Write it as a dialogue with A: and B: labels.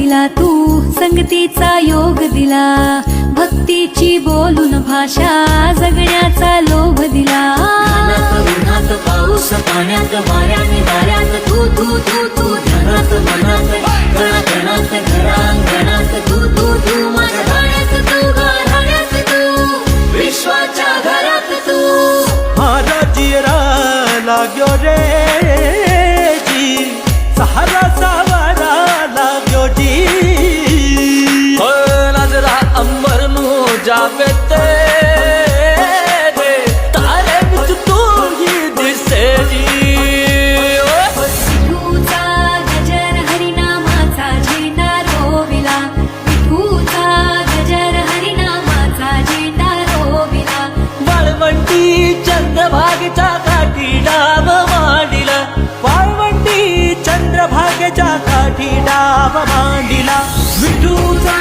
A: दिला तू, संगतीचा योग दिला, भक्तीची बोलून भाषा, जगण्याचा लोभ दिला.
B: उन्हात पाऊस पाण्यात वाऱ्यात वाऱ्यात तू तू तू तू, ध्यानात मनात कणाकणात घरांगणात तू तू तू, माझ्या गाण्यात तू, गाण्यात तू, विश्वाच्या घरात तू.
C: मारा जियरा लाग्यो रे जी, सहारा सावरा लाग्यो जी.
B: नजरा अंबर नू जावे ते तारे विच तू ही दिसे जी.
A: विठूचा गजर हरिनामाचा झेंडा रोविला, विठूचा गजर हरिनामाचा झेंडा रोविला.
B: वाळवंटी चंद्रभागेच्या काठी डाव मांडिला,
C: वाळवंटी चंद्रभागेच्या काठी डाव मांडिला.
B: विठूचा